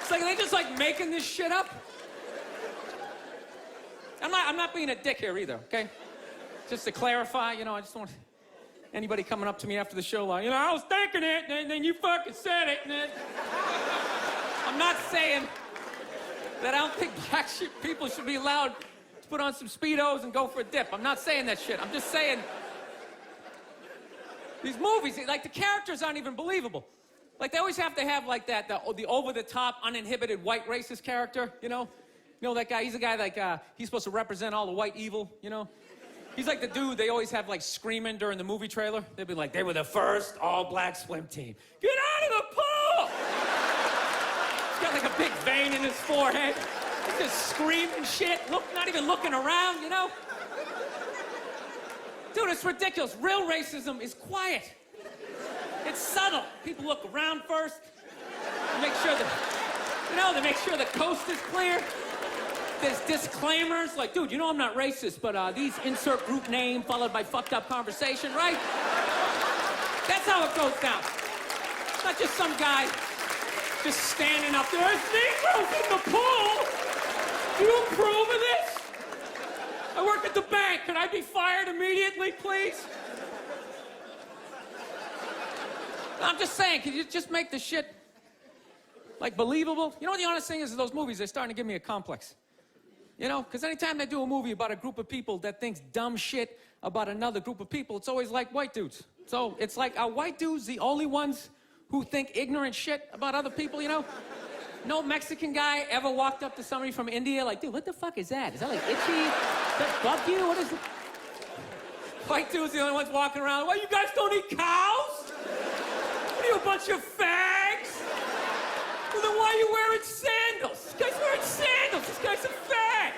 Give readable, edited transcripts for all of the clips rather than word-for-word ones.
It's like, are they just like making this shit up? I'm not being a dick here either, okay? Just to clarify, you know, I just don't want anybody coming up to me after the show like, you know, I was thinking it, and then you fucking said it, and then... I'm not saying that I don't think black people should be allowed to put on some Speedos and go for a dip. I'm not saying that shit. I'm just saying these movies, like, the characters aren't even believable. Like, they always have to have, like, the over-the-top, uninhibited white racist character, you know? You know that guy? He's a guy, like, he's supposed to represent all the white evil, you know? He's like the dude they always have, like, screaming during the movie trailer. They'd be like, they were the first all-black swim team. Get out of the pool! He's got, like, a big vein in his forehead. He's just screaming shit, not even looking around, you know? Dude, it's ridiculous. Real racism is quiet. It's subtle. People look around first. They make sure they make sure the coast is clear. There's disclaimers like, dude, you know I'm not racist, but these insert group name followed by fucked up conversation, right? That's how it goes down. It's not just some guy just standing up there. There's Negroes in the pool. Do you approve of this? I work at the bank. Can I be fired immediately, please? I'm just saying, can you just make the shit, like, believable? You know what the honest thing is, those movies, they're starting to give me a complex. You know? Because anytime they do a movie about a group of people that thinks dumb shit about another group of people, it's always like white dudes. So it's like, are white dudes the only ones who think ignorant shit about other people, you know? No Mexican guy ever walked up to somebody from India like, dude, what the fuck is that? Is that like itchy? Does that bug you? What is it? White dudes the only ones walking around. Well, you guys don't eat cows? What are you, a bunch of fags? Well, then why are you wearing sandals? This guy's wearing sandals. This guy's a fag.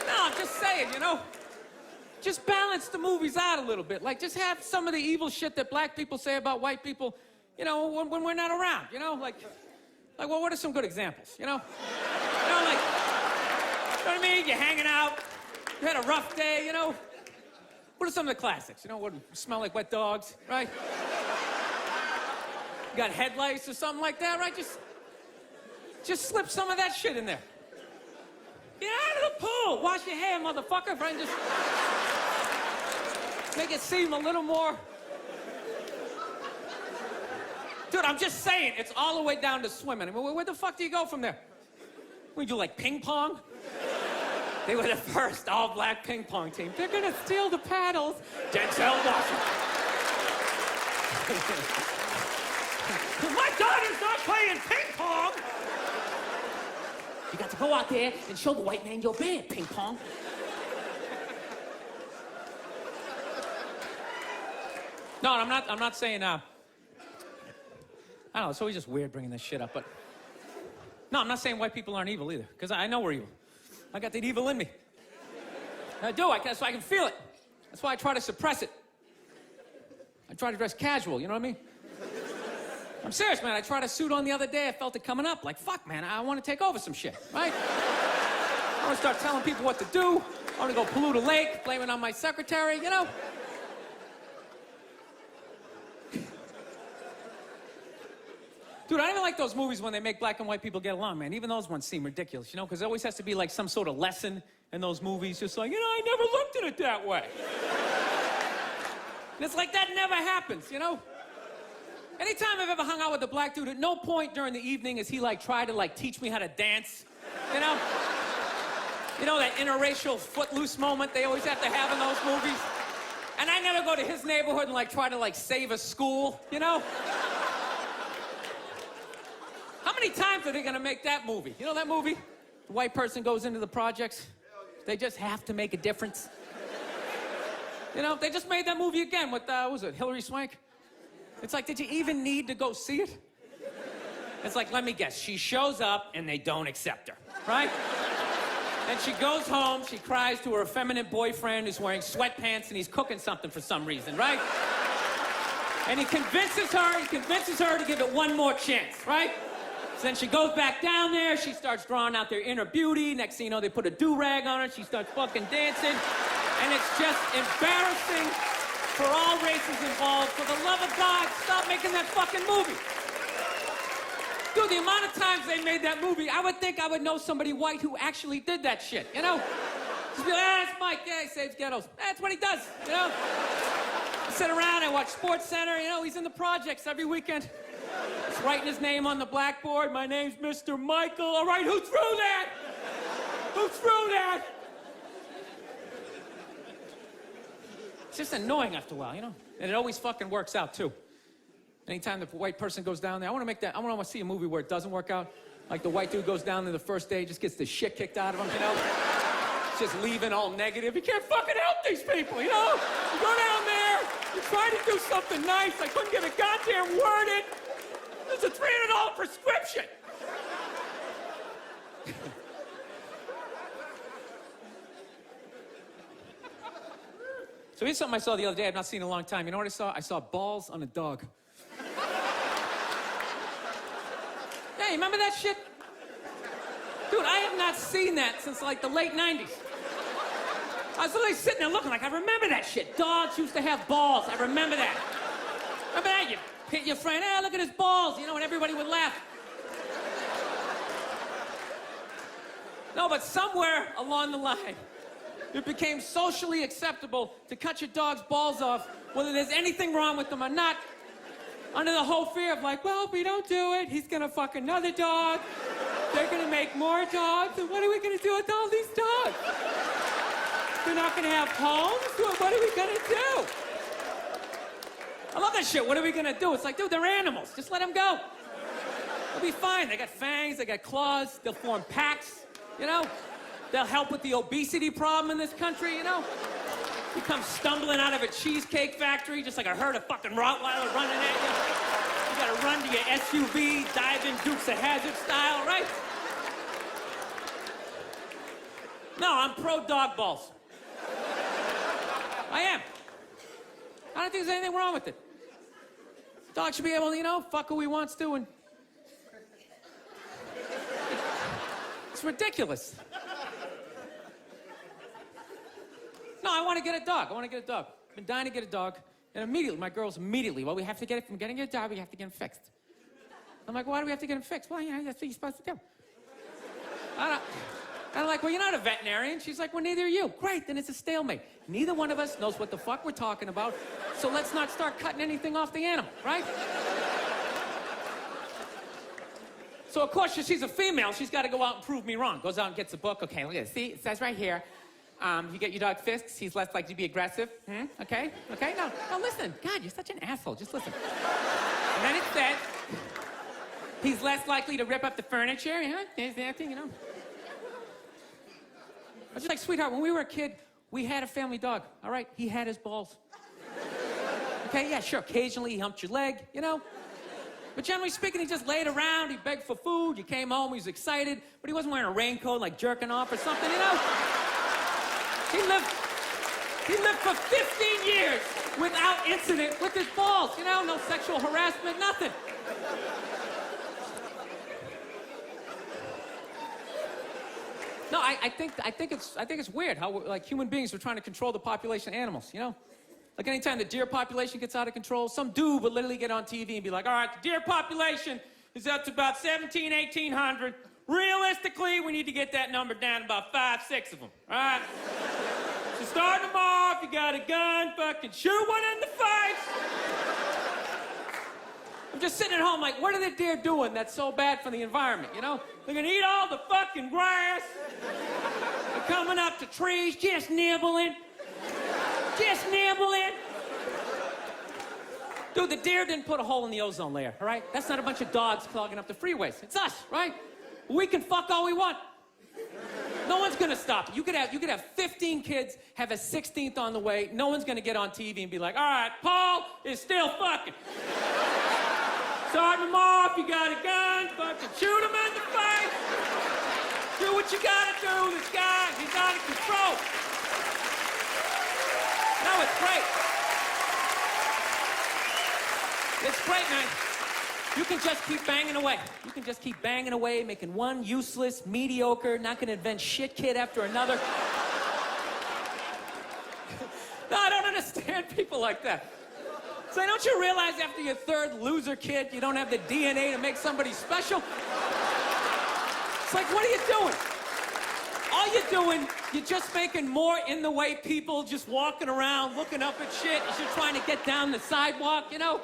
No, I'm just saying, you know. Just balance the movies out a little bit. Like, just have some of the evil shit that black people say about white people, you know, when we're not around, you know? Like, well, what are some good examples, you know? You know, like, you know what I mean? You're hanging out, you had a rough day, you know? What are some of the classics? You know, what smell like wet dogs, right? You got headlights or something like that, right? Just slip some of that shit in there. Get out of the pool! Wash your hair, motherfucker, right? Just make it seem a little more... Dude, I'm just saying, it's all the way down to swimming. I mean, where the fuck do you go from there? We do, like, ping pong? They were the first all-black ping pong team. They're gonna steal the paddles. Denzel Washington. My daughter's not playing ping pong! You got to go out there and show the white man your band, ping pong. No, I'm not saying, I don't know, it's always just weird bringing this shit up, but... No, I'm not saying white people aren't evil either, because I know we're evil. I got that evil in me. I do, that's why I can feel it. That's why I try to suppress it. I try to dress casual, you know what I mean? I'm serious, man. I tried a suit on the other day. I felt it coming up. Like, fuck, man, I want to take over some shit, right? I want to start telling people what to do. I want to go pollute a lake, blame it on my secretary, you know? Dude, I don't even like those movies when they make black and white people get along, man. Even those ones seem ridiculous, you know? Because there always has to be, like, some sort of lesson in those movies. Just like, you know, I never looked at it that way. And it's like, that never happens, you know? Anytime I've ever hung out with a black dude, at no point during the evening has he, like, tried to, like, teach me how to dance, you know? You know, that interracial footloose moment they always have to have in those movies? And I never go to his neighborhood and, like, try to, like, save a school, you know? How many times are they gonna make that movie? You know that movie? The white person goes into the projects. They just have to make a difference. You know, they just made that movie again with, what was it, Hilary Swank? It's like, did you even need to go see it? It's like, let me guess, she shows up and they don't accept her, right? And she goes home, she cries to her effeminate boyfriend who's wearing sweatpants and he's cooking something for some reason, right? And he convinces her to give it one more chance, right? So then she goes back down there, she starts drawing out their inner beauty. Next thing you know, they put a do-rag on her, she starts fucking dancing. And it's just embarrassing for all races involved. For the love of God, stop making that fucking movie. Dude, the amount of times they made that movie, I would think I would know somebody white who actually did that shit, you know? Just be like, ah, it's Mike, yeah, he saves ghettos. That's what he does, you know? I sit around, I watch Sports Center, you know, he's in the projects every weekend. He's writing his name on the blackboard. My name's Mr. Michael. All right, who threw that? Who threw that? It's just annoying after a while, you know? And it always fucking works out, too. Anytime the white person goes down there, I want to see a movie where it doesn't work out. Like the white dude goes down there the first day, just gets the shit kicked out of him, you know? Just leaving all negative. You can't fucking help these people, you know? You go down there, you try to do something nice. I couldn't get a goddamn word in. There's a $300 prescription. So here's something I saw the other day I've not seen in a long time. You know what I saw? I saw balls on a dog. Hey, remember that shit? Dude, I have not seen that since like the late 90s. I was literally sitting there looking like, I remember that shit. Dogs used to have balls. I remember that. Remember that? You hit your friend, hey, look at his balls, you know, and everybody would laugh. No, but somewhere along the line, it became socially acceptable to cut your dog's balls off, whether there's anything wrong with them or not, under the whole fear of like, well, if we don't do it, he's gonna fuck another dog, they're gonna make more dogs, and what are we gonna do with all these dogs? They're not gonna have homes? What are we gonna do? I love that shit. What are we gonna do? It's like, dude, they're animals. Just let them go. They'll be fine. They got fangs, they got claws, they'll form packs, you know? They'll help with the obesity problem in this country, you know? You come stumbling out of a cheesecake factory just like a herd of fucking Rottweiler running at you. You gotta run to your SUV, dive in Dukes of Hazzard style, right? No, I'm pro dog balls. I am. I don't think there's anything wrong with it. Dog should be able to, you know, fuck who he wants to, and it's ridiculous. No, I want to get a dog. I've been dying to get a dog. And immediately, my girls well, we have to get it from getting a dog, we have to get him fixed. I'm like, why do we have to get him fixed? Well, yeah, that's what you're supposed to do. I'm like, well, you're not a veterinarian. She's like, well, neither are you. Great, then it's a stalemate. Neither one of us knows what the fuck we're talking about, so let's not start cutting anything off the animal, right? So, of course, she's a female. She's got to go out and prove me wrong. Goes out and gets a book. Okay, look at this. See, it says right here, you get your dog fixed, he's less likely to be aggressive. Okay? Okay? No, listen. God, you're such an asshole. Just listen. And then it says, he's less likely to rip up the furniture. You know? There's that thing, you know? I was just like, sweetheart, when we were a kid, we had a family dog, all right? He had his balls. Okay, yeah, sure. Occasionally, he humped your leg, you know? But generally speaking, he just laid around, he begged for food, you came home, he was excited, but he wasn't wearing a raincoat, like jerking off or something, you know? He lived for 15 years without incident with his balls, you know? No sexual harassment, nothing. No, I think it's weird how like human beings are trying to control the population of animals, you know? Like anytime the deer population gets out of control, some dude would literally get on TV and be like, all right, the deer population is up to about 1,800. Realistically, we need to get that number down to about 5, 6 of them, all right? So start them off, you got a gun, fucking shoot one in the face. I'm just sitting at home like, what are the deer doing that's so bad for the environment, you know? They're gonna eat all the fucking grass. They're coming up to trees, just nibbling. Just nibbling. Dude, the deer didn't put a hole in the ozone layer, all right? That's not a bunch of dogs clogging up the freeways. It's us, right? We can fuck all we want. No one's gonna stop it. You could have 15 kids, have a 16th on the way. No one's gonna get on TV and be like, all right, Paul is still fucking. Start him off, you got a gun, fucking shoot him in the face. Do what you gotta do, this guy, he's out of control. No, it's great. It's great, man. You can just keep banging away. You can just keep banging away, making one useless, mediocre, not gonna invent shit kid after another. No, I don't understand people like that. So don't you realize after your third loser kid, you don't have the DNA to make somebody special? It's like, what are you doing? All you're doing, you're just making more in the way people just walking around, looking up at shit as you're trying to get down the sidewalk, you know?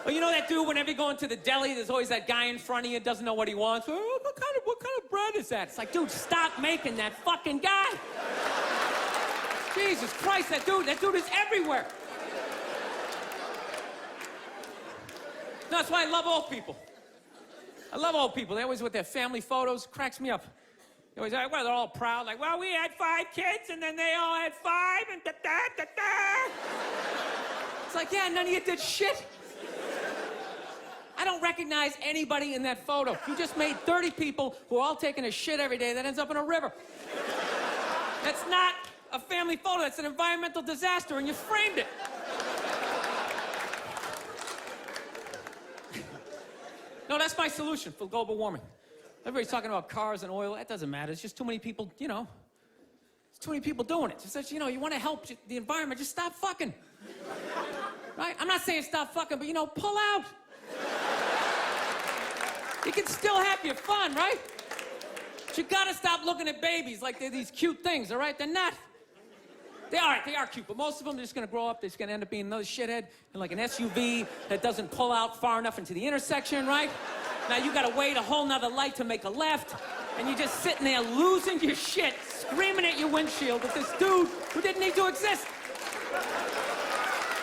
Or you know that dude, whenever you go into the deli, there's always that guy in front of you, doesn't know what he wants. Oh, what kind of bread is that? It's like, dude, stop making that fucking guy. Jesus Christ, that dude is everywhere. No, that's why I love old people. I love old people. They always with their family photos. Cracks me up. They always like, well, they're all proud. Like, well, we had 5 kids, and then they all had 5, and da-da-da-da. It's like, yeah, none of you did shit. I don't recognize anybody in that photo. You just made 30 people who are all taking a shit every day that ends up in a river. That's not a family photo. That's an environmental disaster, and you framed it. No, that's my solution for global warming. Everybody's talking about cars and oil. That doesn't matter. It's just too many people, you know. There's too many people doing it. Just that, you know, you want to help the environment, just stop fucking. Right? I'm not saying stop fucking, but, you know, pull out. You can still have your fun, right? But you gotta stop looking at babies like they're these cute things, all right? They're not. They are cute, but most of them are just gonna grow up, they're just gonna end up being another shithead in like an SUV that doesn't pull out far enough into the intersection, right? Now you gotta wait a whole nother light to make a left, and you're just sitting there losing your shit, screaming at your windshield at this dude who didn't need to exist.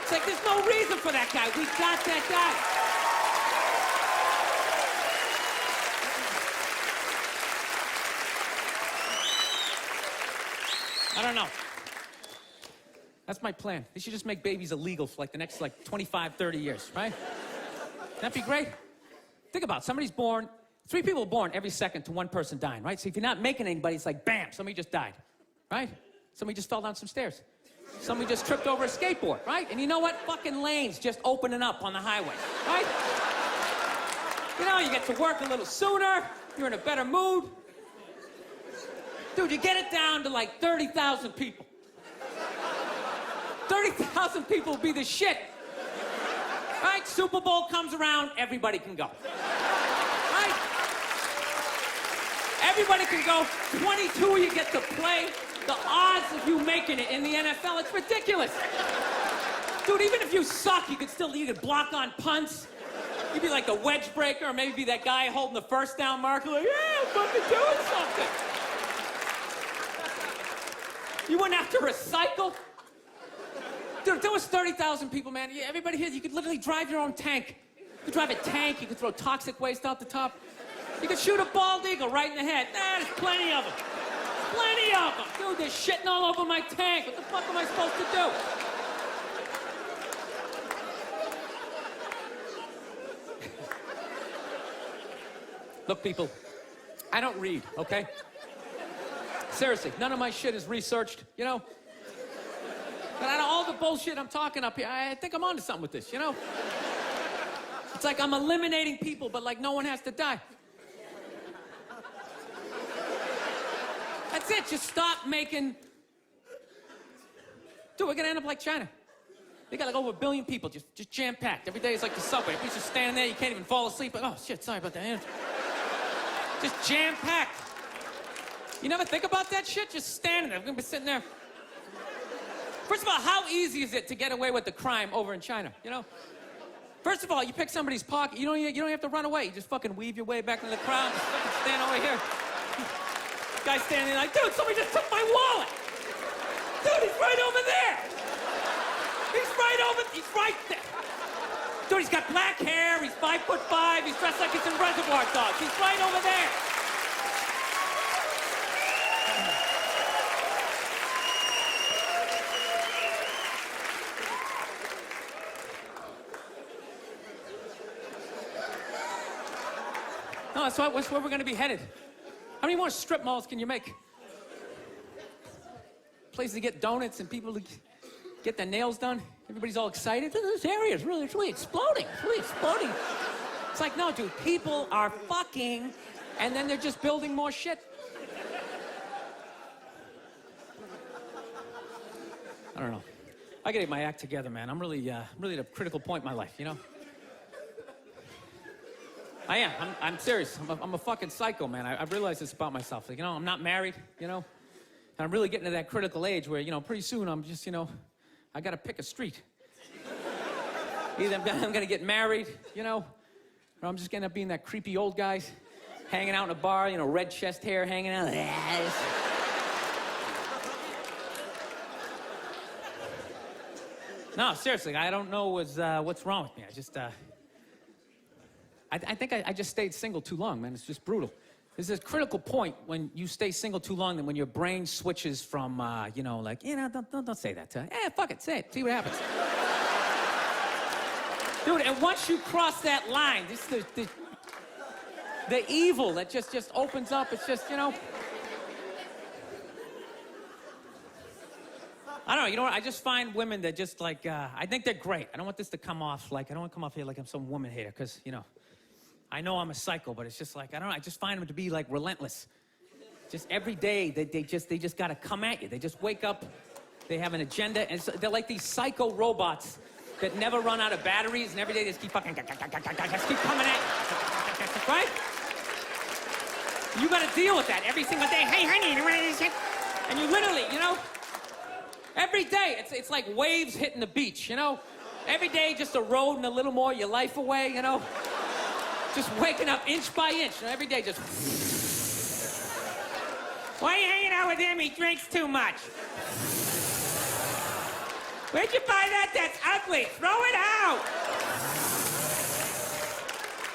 It's like, there's no reason for that guy. We got that guy. I don't know. That's my plan. They should just make babies illegal for like the next 25, 30 years, right? That'd be great. Think about it. Somebody's born, 3 people are born every second to 1 person dying, right? So if you're not making anybody, it's like, bam, somebody just died, right? Somebody just fell down some stairs. Somebody just tripped over a skateboard, right? And you know what? Fucking lanes just opening up on the highway, right? You know, you get to work a little sooner, you're in a better mood. Dude, you get it down to like 30,000 people. 30,000 people will be the shit. Right? Super Bowl comes around, everybody can go. Right? Everybody can go. 22 you get to play. The odds of you making it in the NFL, it's ridiculous. Dude, even if you suck, you could block on punts. You'd be like the wedge breaker, or maybe be that guy holding the first down marker, like, yeah, I'm fucking doing something. You wouldn't have to recycle. Dude, if there was 30,000 people, man, everybody here, you could literally drive your own tank. You could drive a tank, you could throw toxic waste out the top. You could shoot a bald eagle right in the head. There's plenty of them. Plenty of them. Dude, they're shitting all over my tank. What the fuck am I supposed to do? Look, people, I don't read, okay? Seriously, none of my shit is researched, you know? But out of all the bullshit I'm talking up here, I think I'm onto something with this, you know? It's like I'm eliminating people, but like no one has to die. That's it, just stop making... Dude, we're gonna end up like China. They got like over 1 billion people, just jam-packed. Every day is like the subway. Everybody's just standing there, you can't even fall asleep. Oh, shit, sorry about that. Just jam-packed. You never think about that shit? Just standing there. We're gonna be sitting there. First of all, how easy is it to get away with the crime over in China, you know? First of all, you pick somebody's pocket, you don't have to run away. You just fucking weave your way back into the crowd, just fucking stand over here. Guy's standing there like, dude, somebody just took my wallet. Dude, he's right over there. He's right there. Dude, he's got black hair, he's 5'5", he's dressed like he's in Reservoir Dogs. He's right over there. No, that's where we're going to be headed. How many more strip malls can you make? Places to get donuts and people to get their nails done. Everybody's all excited. This area is really exploding. It's really exploding. It's like, no, dude, people are fucking, and then they're just building more shit. I don't know. I gotta get my act together, man. I'm really at a critical point in my life, you know? I am. I'm serious. I'm a fucking psycho, man. I've realized this about myself. Like, you know, I'm not married, you know? And I'm really getting to that critical age where, you know, pretty soon I'm just, you know, I gotta pick a street. Either I'm gonna get married, you know, or I'm just gonna be that creepy old guy hanging out in a bar, you know, red chest hair hanging out. No, seriously, I don't know what's wrong with me. I think I just stayed single too long, man. It's just brutal. There's this critical point when you stay single too long, that when your brain switches from, you know, like, you know, don't say that to her. Fuck it, say it, see what happens. Dude, and once you cross that line, this the evil that just opens up. It's just, you know. I don't know, you know what? I just find women that just like, I think they're great. I don't want this to come off like, I don't want to come off here like I'm some woman hater, because, you know, I know I'm a psycho, but it's just like, I don't know, I just find them to be like relentless. Just every day, they just gotta come at you. They just wake up, they have an agenda, and they're like these psycho robots that never run out of batteries, and every day they just keep fucking, just keep coming at you. Right? You gotta deal with that every single day. Hey, honey, you want this shit? And you literally, you know, every day, it's like waves hitting the beach, you know? Every day, just eroding a little more your life away, you know? Just waking up inch by inch, you know? Every day, just... Why are you hanging out with him? He drinks too much. Where'd you buy that? That's ugly. Throw it out.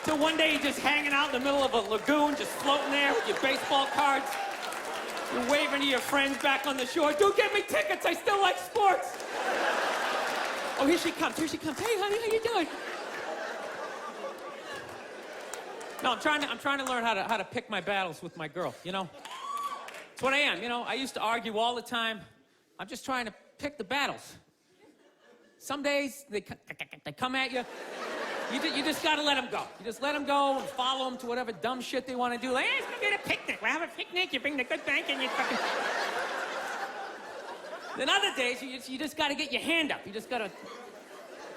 So one day, you're just hanging out in the middle of a lagoon, just floating there with your baseball cards. You're waving to your friends back on the shore. Dude, get me tickets. I still like sports. Oh, here she comes. Here she comes. Hey, honey, how you doing? No, I'm trying to learn how to pick my battles with my girl, you know? It's what I am, you know? I used to argue all the time. I'm just trying to pick the battles. Some days, they come at you. You just gotta let them go. You just let them go and follow them to whatever dumb shit they want to do. Like, hey, let's go get a picnic. We'll have a picnic. You bring the good bank and you fucking... Then other days, you just gotta get your hand up. You just gotta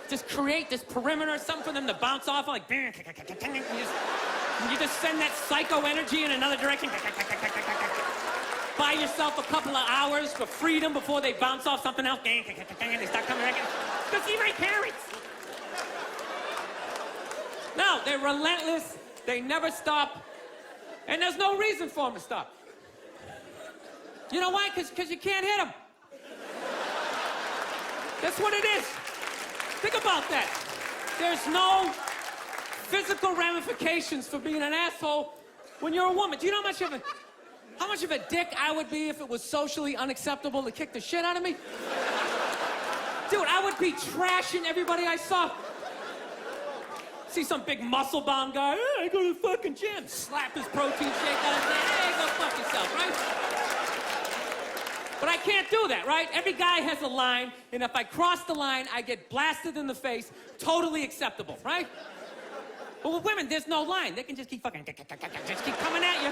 just create this perimeter, something for them to bounce off, like... You just send that psycho energy in another direction. Buy yourself a couple of hours for freedom before they bounce off something else. They start coming back. Go see my parents. No, they're relentless. They never stop. And there's no reason for them to stop. You know why? Because you can't hit them. That's what it is. Think about that. There's no physical ramifications for being an asshole when you're a woman. Do you know how much of a dick I would be if it was socially unacceptable to kick the shit out of me? Dude, I would be trashing everybody I saw. See some big muscle-bound guy, hey, I go to the fucking gym. Slap his protein shake out of his hand, hey, go fuck yourself, right? But I can't do that, right? Every guy has a line, and if I cross the line, I get blasted in the face. Totally acceptable, right? But with women, there's no line. They can just keep fucking, just keep coming at you.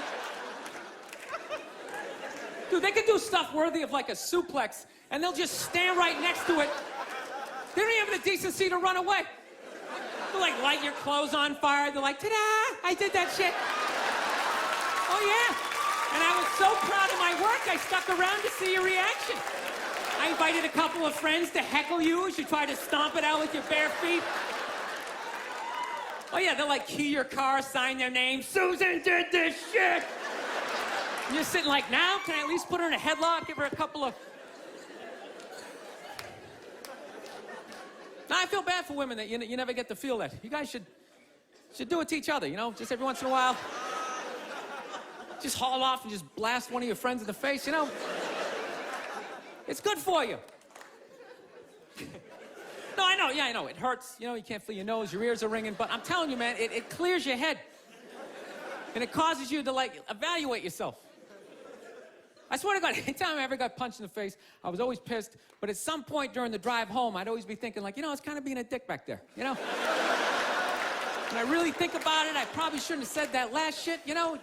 Dude, they can do stuff worthy of like a suplex, and they'll just stand right next to it. They don't even have the decency to run away. They'll like light your clothes on fire. They're like, ta-da, I did that shit. Oh yeah. And I was so proud of my work, I stuck around to see your reaction. I invited a couple of friends to heckle you as you try to stomp it out with your bare feet. Oh yeah, they'll like key your car, sign their name. Susan did this shit. And you're sitting like, now, can I at least put her in a headlock, give her a couple of... Now, I feel bad for women that you never get to feel that. You guys should do it to each other, you know? Just every once in a while. Just haul off and just blast one of your friends in the face, you know? It's good for you. No, I know, yeah, I know. It hurts, you know, you can't feel your nose, your ears are ringing, but I'm telling you, man, it clears your head. And it causes you to, like, evaluate yourself. I swear to God, anytime I ever got punched in the face, I was always pissed. But at some point during the drive home, I'd always be thinking, like, you know, I was kind of being a dick back there, you know? When I really think about it, I probably shouldn't have said that last shit, you know?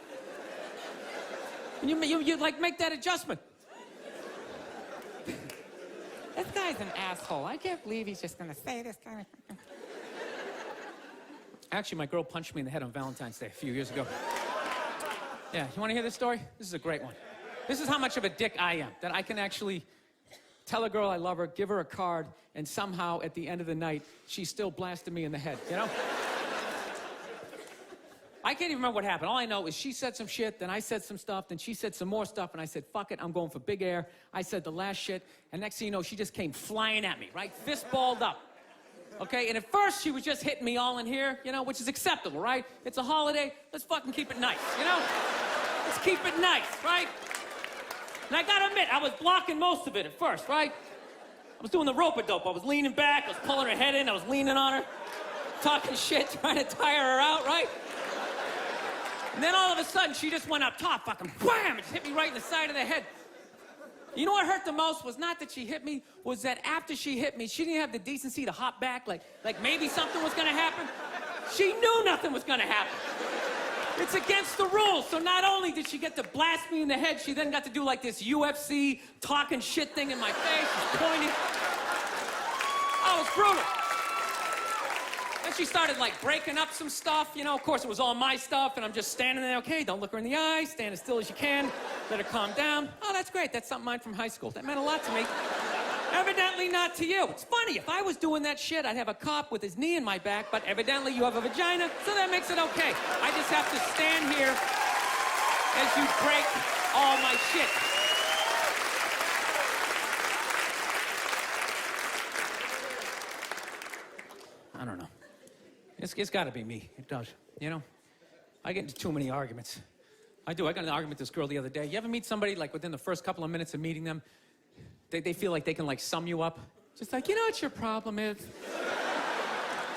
And you like, make that adjustment. This guy's an asshole. I can't believe he's just gonna say this kind of... Actually, my girl punched me in the head on Valentine's Day a few years ago. Yeah, you wanna hear this story? This is a great one. This is how much of a dick I am, that I can actually tell a girl I love her, give her a card, and somehow at the end of the night, she still blasted me in the head, you know? I can't even remember what happened. All I know is she said some shit, then I said some stuff, then she said some more stuff, and I said, fuck it, I'm going for big air. I said the last shit, and next thing you know, she just came flying at me, right? Fist balled up. Okay, and at first she was just hitting me all in here, you know, which is acceptable, right? It's a holiday, let's fucking keep it nice, you know? Let's keep it nice, right? And I gotta admit, I was blocking most of it at first, right? I was doing the rope-a-dope. I was leaning back, I was pulling her head in, I was leaning on her, talking shit, trying to tire her out, right? And then all of a sudden, she just went up top, fucking wham, and just hit me right in the side of the head. You know what hurt the most was not that she hit me, was that after she hit me, she didn't have the decency to hop back, like maybe something was gonna happen. She knew nothing was gonna happen. It's against the rules. So not only did she get to blast me in the head, she then got to do like this UFC talking shit thing in my face, just pointing. Oh, it was brutal. Then she started like breaking up some stuff, you know, of course it was all my stuff, and I'm just standing there, okay, don't look her in the eye, stand as still as you can, let her calm down. Oh, that's great, that's something mine from high school. That meant a lot to me. Evidently not to you. It's funny, if I was doing that shit, I'd have a cop with his knee in my back, but evidently you have a vagina, so that makes it okay. I just have to stand here as you break all my shit. I don't know. It's gotta be me. It does, you know? I get into too many arguments. I do. I got an argument with this girl the other day. You ever meet somebody, like, within the first couple of minutes of meeting them, they feel like they can, like, sum you up? Just like, you know what your problem is?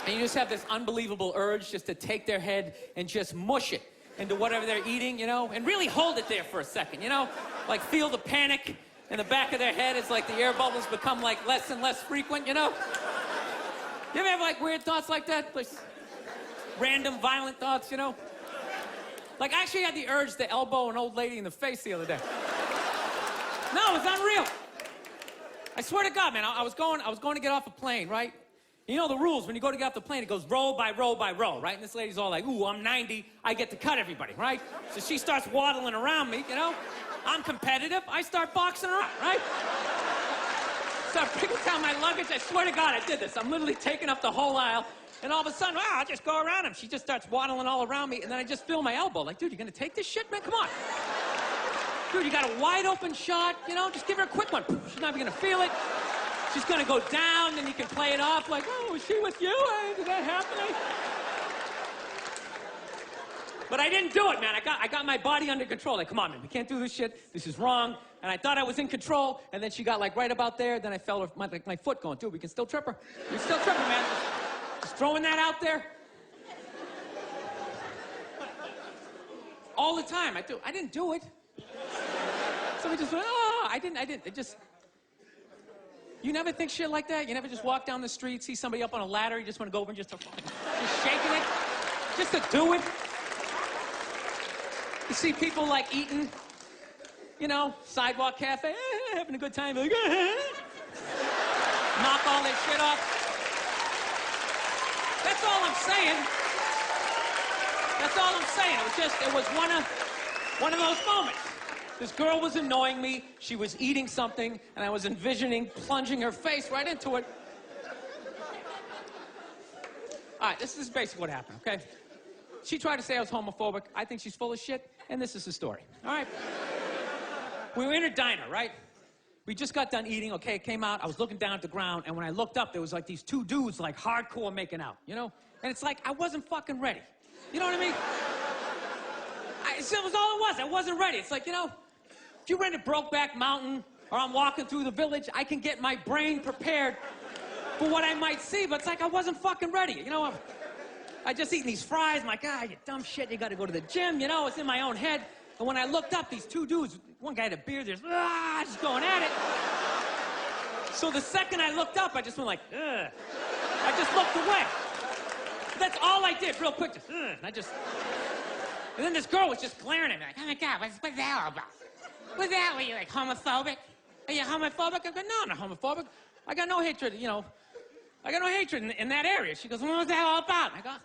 And you just have this unbelievable urge just to take their head and just mush it into whatever they're eating, you know? And really hold it there for a second, you know? Like, feel the panic in the back of their head as, like, the air bubbles become, like, less and less frequent, you know? You ever have, like, weird thoughts like that? Like, random, violent thoughts, you know? Like, I actually had the urge to elbow an old lady in the face the other day. No, it's unreal. I swear to God, man, I was going to get off a plane, right? You know the rules. When you go to get off the plane, it goes row by row by row, right? And this lady's all like, ooh, I'm 90, I get to cut everybody, right? So she starts waddling around me, you know? I'm competitive, I start boxing her up, right? Start picking down my luggage. I swear to God, I did this. I'm literally taking up the whole aisle, and all of a sudden, wow, I just go around him. She just starts waddling all around me, and then I just feel my elbow. Like, dude, you gonna take this shit, man? Come on. Dude, you got a wide open shot, you know? Just give her a quick one. She's not even gonna feel it. She's gonna go down, then you can play it off like, oh, was she with you? Did that happen? But I didn't do it, man. I got my body under control. Like, come on, man, we can't do this shit. This is wrong. And I thought I was in control, and then she got like right about there. Then I fell with my foot going, dude, we can still trip her. We can still trip her, man. Just throwing that out there. All the time. I didn't do it. Somebody just went, oh, I didn't. It just... You never think shit like that? You never just walk down the street, see somebody up on a ladder, you just want to go over and just shaking it? Just to do it? You see people like eating, you know, sidewalk cafe, having a good time, like, knock all that shit off. That's all I'm saying. That's all I'm saying. It was one of those moments. This girl was annoying me, she was eating something, and I was envisioning plunging her face right into it. All right, this is basically what happened, okay? She tried to say I was homophobic. I think she's full of shit, and this is the story, all right? We were in a diner, right? We just got done eating, okay, it came out, I was looking down at the ground, and when I looked up, there was like these two dudes like hardcore making out, you know? And it's like, I wasn't fucking ready. You know what I mean? It was all it was, I wasn't ready. It's like, you know, if you rented Brokeback Mountain, or I'm walking through the village, I can get my brain prepared for what I might see, but it's like I wasn't fucking ready, you know? I just eating these fries, I'm like, ah, you dumb shit, you gotta go to the gym, you know? It's in my own head. And when I looked up, these two dudes, one guy had a beard, just going at it. So the second I looked up, I just went like, ugh. I just looked away. That's all I did, real quick, just, ugh. And then this girl was just glaring at me, like, oh my God, what's that all about? What's that? Were you like homophobic? Are you homophobic? I go, no, I'm not homophobic. I got no hatred, you know. I got no hatred in that area. She goes, what was that all about? I go,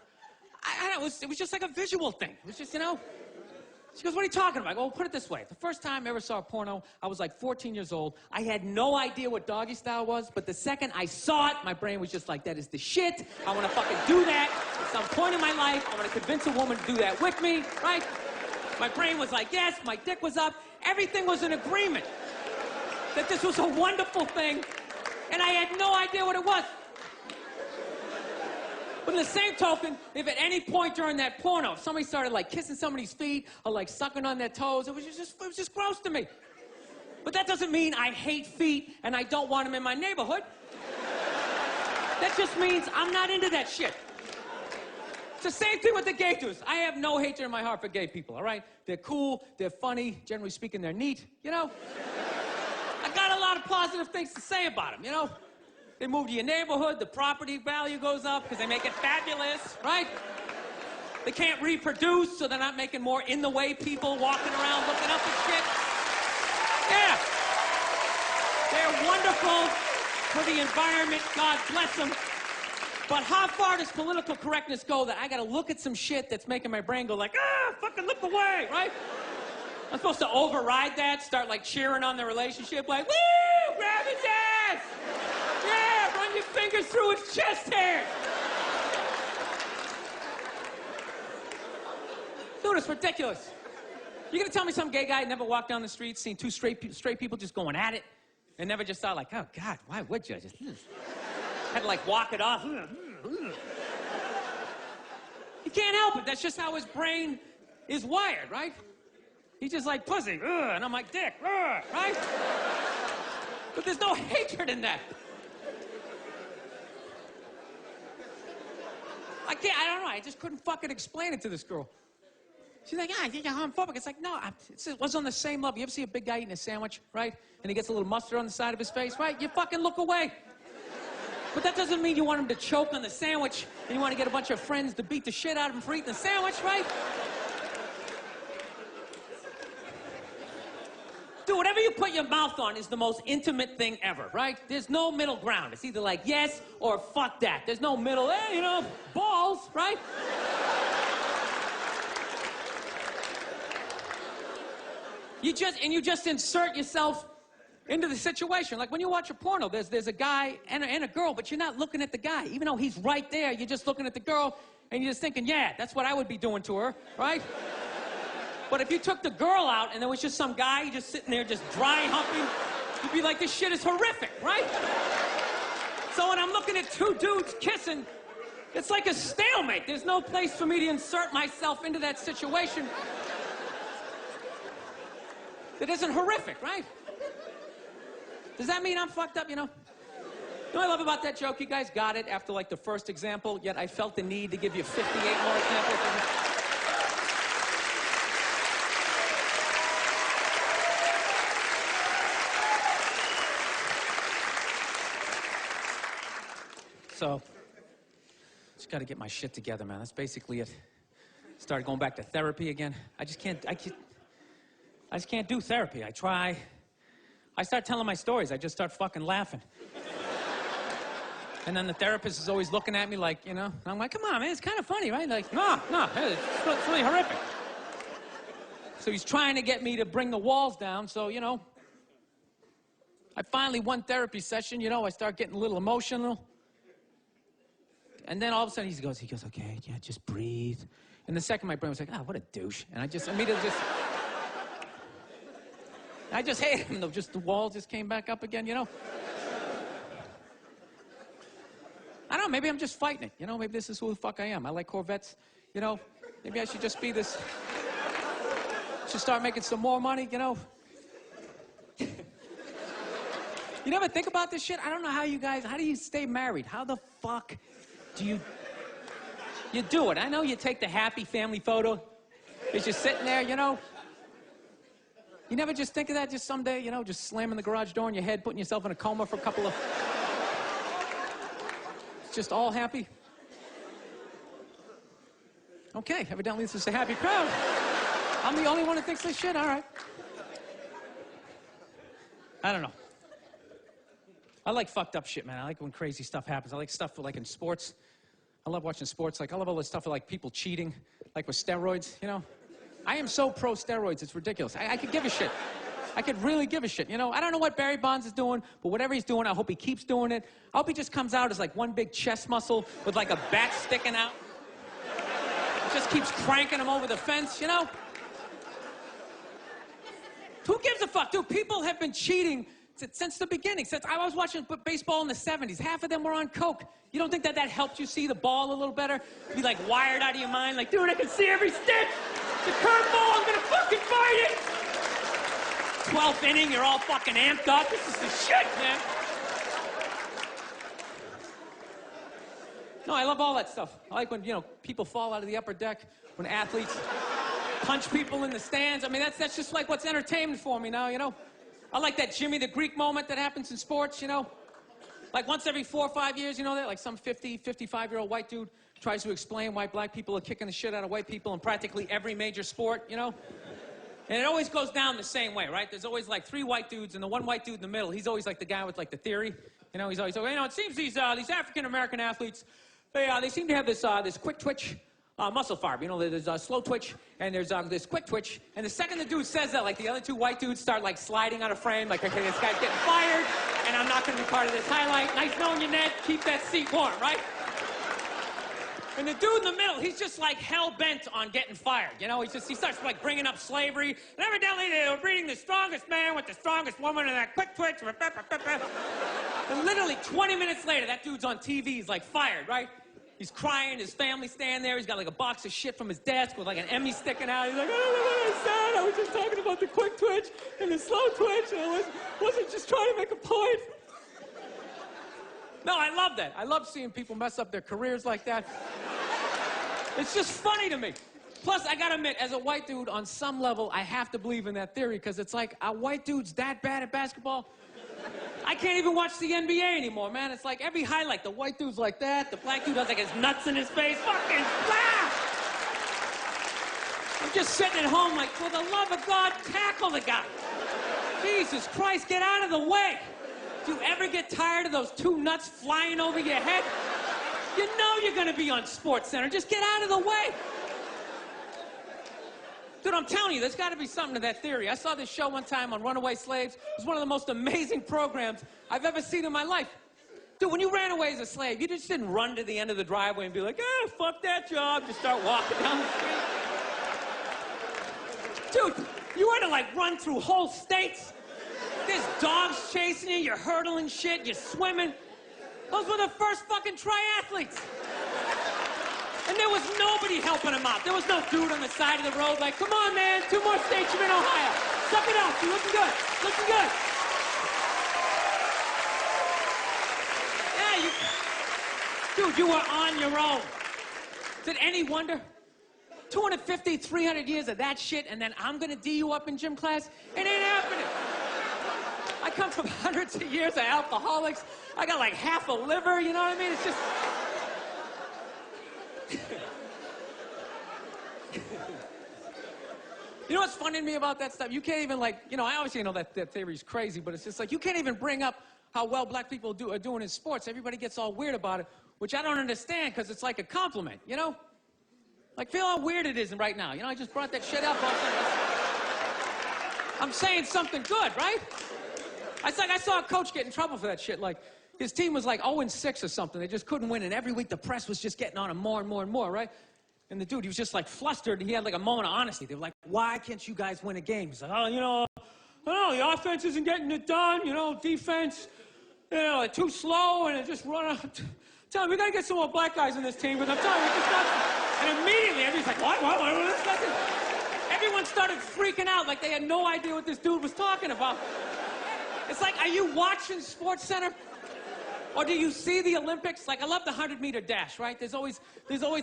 it was just like a visual thing. It was just, you know. She goes, what are you talking about? I go, well, put it this way. The first time I ever saw a porno, I was like 14 years old. I had no idea what doggy style was, but the second I saw it, my brain was just like, that is the shit. I want to fucking do that at some point in my life. I want to convince a woman to do that with me, right? My brain was like, yes. My dick was up. Everything was in agreement that this was a wonderful thing, and I had no idea what it was. But in the same token, if at any point during that porno, somebody started like kissing somebody's feet or like sucking on their toes, it was just gross to me. But that doesn't mean I hate feet and I don't want them in my neighborhood. That just means I'm not into that shit. It's the same thing with the gay dudes. I have no hatred in my heart for gay people, all right? They're cool, they're funny, generally speaking, they're neat, you know? I got a lot of positive things to say about them, you know? They move to your neighborhood, the property value goes up because they make it fabulous, right? They can't reproduce, so they're not making more in-the-way people walking around looking up at shit. Yeah. They're wonderful for the environment, God bless them. But how far does political correctness go that I gotta look at some shit that's making my brain go like, fucking look away, right? I'm supposed to override that, start like cheering on the relationship, like, woo, grab his ass! Yeah, run your fingers through his chest hair. Dude, it's ridiculous. You gonna tell me some gay guy never walked down the street, seen two straight people just going at it, and never just thought like, oh God, why would you? Just had to like walk it off. You can't help it. That's just how his brain is wired, right? He's just like pussy, and I'm like dick, right? But there's no hatred in that. I don't know, I just couldn't fucking explain it to this girl. She's like, you're homophobic. It's like, no, it was on the same level. You ever see a big guy eating a sandwich, right? And he gets a little mustard on the side of his face, right? You fucking look away. But that doesn't mean you want him to choke on the sandwich and you want to get a bunch of friends to beat the shit out of him for eating the sandwich, right? Dude, whatever you put your mouth on is the most intimate thing ever, right? There's no middle ground. It's either like yes or fuck that. There's no middle, you know, balls, right? You just insert yourself into the situation. Like when you watch a porno, there's a guy and a girl, but you're not looking at the guy. Even though he's right there, you're just looking at the girl, and you're just thinking, yeah, that's what I would be doing to her, right? But if you took the girl out and there was just some guy just sitting there just dry humping, you'd be like, this shit is horrific, right? So when I'm looking at two dudes kissing, it's like a stalemate. There's no place for me to insert myself into that situation that isn't horrific, right? Does that mean I'm fucked up, you know? You know what I love about that joke? You guys got it after like the first example, yet I felt the need to give you 58 more examples. So, just got to get my shit together, man. That's basically it. Started going back to therapy again. I just can't do therapy. I try. I start telling my stories. I just start fucking laughing. And then the therapist is always looking at me like, you know, and I'm like, come on, man, it's kind of funny, right? Like, no, it's really horrific. So he's trying to get me to bring the walls down, so, you know, I finally, one therapy session, you know, I start getting a little emotional. And then all of a sudden he goes, okay, yeah, just breathe. And the second my brain was like, what a douche. And I just immediately I just hated him, though. Just the walls just came back up again, you know? I don't know, maybe I'm just fighting it, you know? Maybe this is who the fuck I am. I like Corvettes, you know? Maybe I should just be this... Should start making some more money, you know? You never think about this shit? I don't know how do you stay married? How the fuck do you do it? I know you take the happy family photo. You're just sitting there, you know? You never just think of that just someday, you know, just slamming the garage door in your head, putting yourself in a coma for a couple of... It's just all happy? Okay, evidently this is a happy crowd. I'm the only one who thinks this shit? All right. I don't know. I like fucked up shit, man. I like when crazy stuff happens. I like stuff like in sports. I love watching sports. Like, I love all this stuff like people cheating, like with steroids, you know? I am so pro steroids, it's ridiculous. I could give a shit. I could really give a shit, you know? I don't know what Barry Bonds is doing, but whatever he's doing, I hope he keeps doing it. I hope he just comes out as like one big chest muscle with like a bat sticking out. Just keeps cranking him over the fence, you know? Who gives a fuck? Dude, people have been cheating since the beginning. Since I was watching baseball in the 70s, half of them were on coke. You don't think that helped you see the ball a little better? Be like wired out of your mind, like, dude, I can see every stitch. It's a curveball, I'm gonna fucking fight it. 12th inning, you're all fucking amped up. This is the shit, man. No, I love all that stuff. I like when, you know, people fall out of the upper deck, when athletes punch people in the stands. I mean, that's just like what's entertainment for me now, you know? I like that Jimmy the Greek moment that happens in sports, you know? Like once every 4 or 5 years, you know that? Like some 50, 55-year-old white dude tries to explain why black people are kicking the shit out of white people in practically every major sport, you know? And it always goes down the same way, right? There's always like 3 white dudes, and the one white dude in the middle, he's always like the guy with like the theory. You know, he's always like, you know, it seems these African-American athletes, they seem to have this quick twitch muscle fiber. You know, there's a slow twitch, and there's this quick twitch. And the second the dude says that, like the other 2 white dudes start like sliding out of frame, like, okay, this guy's getting fired, and I'm not gonna be part of this highlight. Nice knowing you, Ned. Keep that seat warm, right? And the dude in the middle, he's just like hell-bent on getting fired. You know, he starts like bringing up slavery. And evidently they were breeding the strongest man with the strongest woman and that quick twitch. And literally 20 minutes later, that dude's on TV. He's like fired, right? He's crying. His family's standing there. He's got like a box of shit from his desk with like an Emmy sticking out. He's like, I don't know what I said. I was just talking about the quick twitch and the slow twitch. And I wasn't just trying to make a point. No, I love that. I love seeing people mess up their careers like that. It's just funny to me. Plus, I gotta admit, as a white dude, on some level, I have to believe in that theory, because it's like, are white dudes that bad at basketball? I can't even watch the NBA anymore, man. It's like every highlight, the white dude's like that, the black dude has like his nuts in his face. Fucking blah! I'm just sitting at home like, for the love of God, tackle the guy. Jesus Christ, get out of the way. Do you ever get tired of those 2 nuts flying over your head? You know you're gonna be on SportsCenter. Just get out of the way. Dude, I'm telling you, there's gotta be something to that theory. I saw this show one time on runaway slaves. It was one of the most amazing programs I've ever seen in my life. Dude, when you ran away as a slave, you just didn't run to the end of the driveway and be like, fuck that job. Just start walking down the street. Dude, you had to like run through whole states. There's dogs chasing you, you're hurdling shit, you're swimming. Those were the first fucking triathletes. And there was nobody helping them out. There was no dude on the side of the road like, come on, man, 2 more states, you're in Ohio. Suck it up, you're looking good, looking good. Yeah, dude, you were on your own. Is it any wonder? 250, 300 years of that shit, and then I'm gonna D you up in gym class? It ain't happening. I come from hundreds of years of alcoholics. I got like half a liver, you know what I mean? It's just... You know what's funny to me about that stuff? You can't even like, you know, I obviously know that theory's crazy, but it's just like, you can't even bring up how well black people are doing in sports. Everybody gets all weird about it, which I don't understand, because it's like a compliment, you know? Like, feel how weird it is right now. You know, I just brought that shit up. I'm saying something good, right? I saw a coach get in trouble for that shit. Like, his team was like 0-6 or something. They just couldn't win, and every week the press was just getting on him more and more and more, right? And the dude, he was just like flustered, and he had like a moment of honesty. They were like, why can't you guys win a game? He's like, oh, you know, I don't know, the offense isn't getting it done, you know, defense, you know, they're too slow, and it just run out. Tell him, we gotta get some more black guys in this team, because I'm telling you, we just got... And immediately, everybody's like, what? Everyone started freaking out like they had no idea what this dude was talking about. It's like, are you watching SportsCenter? Or do you see the Olympics? Like, I love the 100-meter dash, right? There's always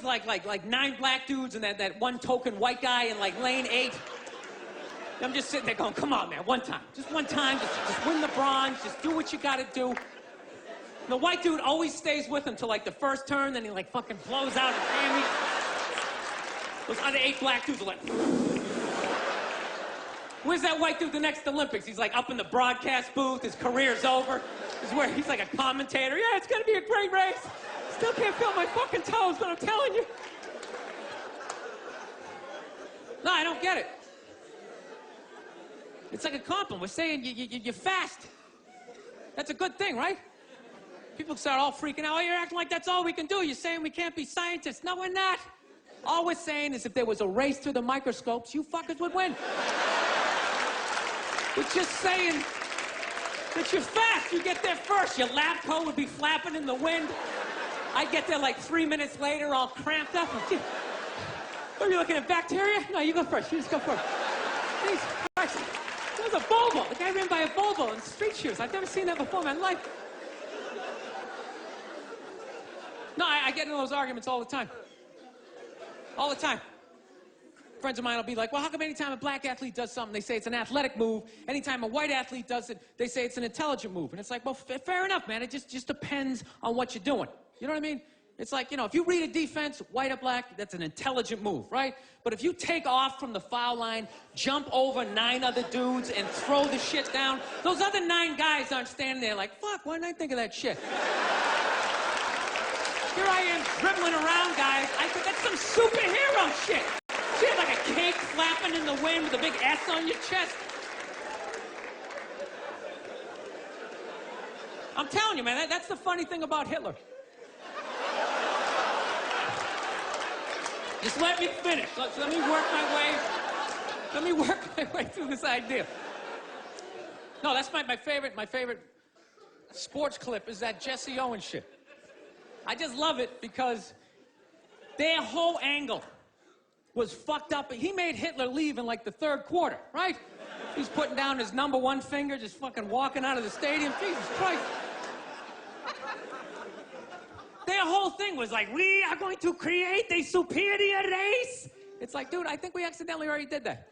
like 9 black dudes and that one token white guy in like lane 8. I'm just sitting there going, come on, man, one time. Just one time, just win the bronze, just do what you gotta do. And the white dude always stays with him till like the first turn, then he like fucking blows out his hammy. Those other 8 black dudes are like... Where's that white dude the next Olympics? He's like up in the broadcast booth, his career's over. This is where he's like a commentator. Yeah, it's gonna be a great race. Still can't feel my fucking toes, but I'm telling you. No, I don't get it. It's like a compliment. We're saying you're fast. That's a good thing, right? People start all freaking out. Oh, you're acting like that's all we can do. You're saying we can't be scientists. No, we're not. All we're saying is if there was a race through the microscopes, you fuckers would win. We're just saying that you're fast. You get there first. Your lab coat would be flapping in the wind. I'd get there like 3 minutes later, all cramped up. Are you looking at bacteria? No, you go first. You just go first. Jesus Christ. That was a Volvo. The guy ran by a Volvo in street shoes. I've never seen that before in my life. No, I get into those arguments all the time. All the time. Friends of mine will be like, well, how come anytime a black athlete does something, they say it's an athletic move? Anytime a white athlete does it, they say it's an intelligent move. And it's like, well, fair enough, man. It just depends on what you're doing. You know what I mean? It's like, you know, if you read a defense, white or black, that's an intelligent move, right? But if you take off from the foul line, jump over 9 other dudes, and throw the shit down, those other 9 guys aren't standing there like, fuck, why didn't I think of that shit? Here I am dribbling around, guys. I think that's some superhero shit. Shit like a cake flapping in the wind with a big S on your chest. I'm telling you, man, that's the funny thing about Hitler. Just let me finish. Let me work my way. Let me work my way through this idea. No, that's my favorite sports clip is that Jesse Owens shit. I just love it because their whole angle was fucked up. He made Hitler leave in like the 3rd quarter, right? He's putting down his number 1 finger, just fucking walking out of the stadium. Jesus Christ. Their whole thing was like, we are going to create a superior race. It's like, dude, I think we accidentally already did that.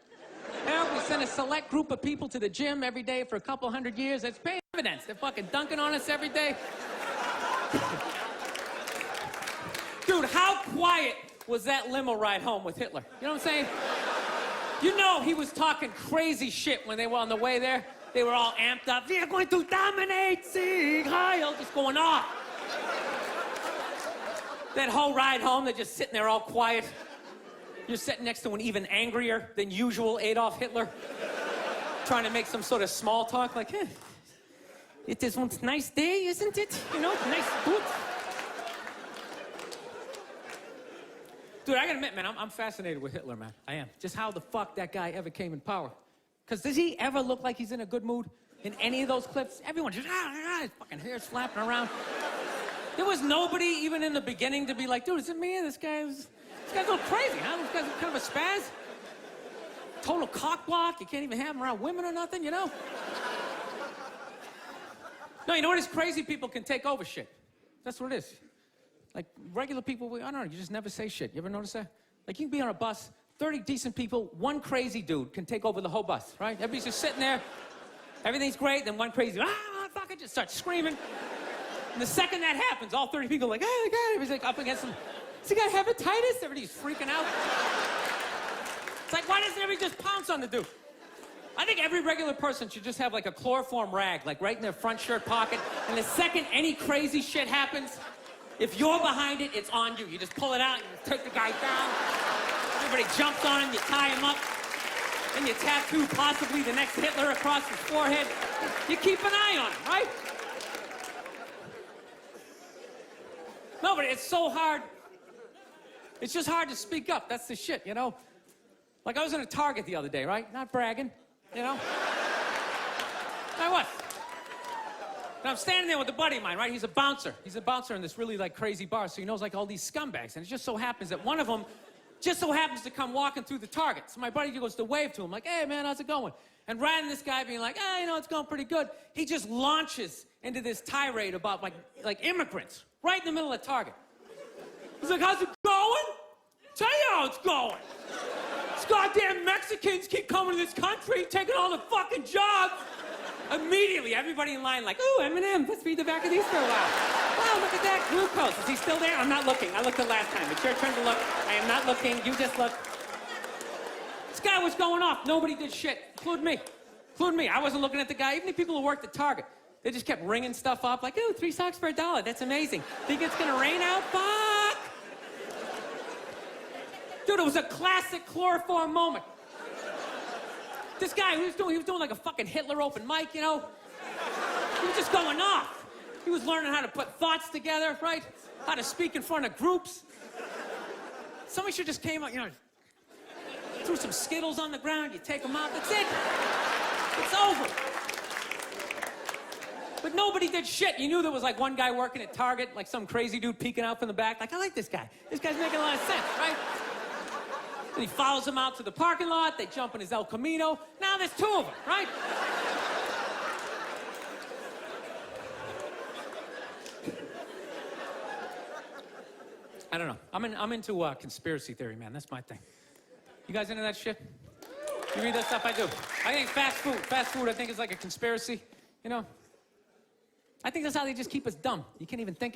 Yeah, we sent a select group of people to the gym every day for a couple 100 years. It's paying dividends. They're fucking dunking on us every day. Dude, how quiet was that limo ride home with Hitler? You know what I'm saying? You know he was talking crazy shit when they were on the way there. They were all amped up. We are going to dominate, Sieg Heil, just going off. That whole ride home, they're just sitting there all quiet. You're sitting next to an even angrier than usual Adolf Hitler, trying to make some sort of small talk, like, hey, it is one nice day, isn't it? You know, nice, good. Dude, I gotta admit, man, I'm fascinated with Hitler, man. I am. Just how the fuck that guy ever came in power. Because does he ever look like he's in a good mood in any of those clips? Everyone just, his fucking hair's flapping around. There was nobody, even in the beginning, to be like, dude, is it me? This guy's a little crazy, huh? This guy's kind of a spaz. Total cockblock. You can't even have him around women or nothing, you know? No, you know what is crazy? People can take over shit. That's what it is. Like, regular people, I don't know, you just never say shit. You ever notice that? Like, you can be on a bus, 30 decent people, one crazy dude can take over the whole bus, right? Everybody's just sitting there, everything's great, then one crazy, fucking just starts screaming. And the second that happens, all 30 people are like, oh, God, everybody's like up against him. Does he got hepatitis? Everybody's freaking out. It's like, why doesn't everybody just pounce on the dude? I think every regular person should just have like a chloroform rag, like right in their front shirt pocket. And the second any crazy shit happens, if you're behind it, it's on you. You just pull it out, you take the guy down. Everybody jumps on him, you tie him up. Then you tattoo possibly the next Hitler across his forehead. You keep an eye on him, right? No, but it's so hard. It's just hard to speak up. That's the shit, you know? Like, I was in a Target the other day, right? Not bragging, you know? I was. And I'm standing there with a buddy of mine, right? He's a bouncer. He's a bouncer in this really, like, crazy bar, so he knows, like, all these scumbags. And it just so happens that one of them just so happens to come walking through the Target. So my buddy goes to wave to him, like, hey, man, how's it going? And rather than this guy being like, you know, it's going pretty good, he just launches into this tirade about, like immigrants, right in the middle of Target. He's like, how's it going? Tell you how it's going. These goddamn Mexicans keep coming to this country, taking all the fucking jobs. Immediately, everybody in line like, ooh, M&M, let's read the back of these for a while. Wow, look at that, glucose. Is he still there? I'm not looking. I looked the last time. It's your turn to look. I am not looking. You just look. This guy was going off. Nobody did shit, including me. I wasn't looking at the guy. Even the people who worked at Target. They just kept ringing stuff up like, ooh, 3 socks for $1. That's amazing. Think it's gonna rain out? Fuck! Dude, it was a classic chloroform moment. This guy, he was doing like a fucking Hitler open mic, you know? He was just going off. He was learning how to put thoughts together, right? How to speak in front of groups. Somebody should just came out, you know, threw some Skittles on the ground, you take them out, that's it. It's over. But nobody did shit. You knew there was like one guy working at Target, like some crazy dude peeking out from the back, like, I like this guy. This guy's making a lot of sense, right? And he follows him out to the parking lot, they jump in his El Camino. Now there's 2 of them, right? I don't know. I'm into conspiracy theory, man. That's my thing. You guys into that shit? You read that stuff? I do. I think fast food, I think is like a conspiracy, you know? I think that's how they just keep us dumb. You can't even think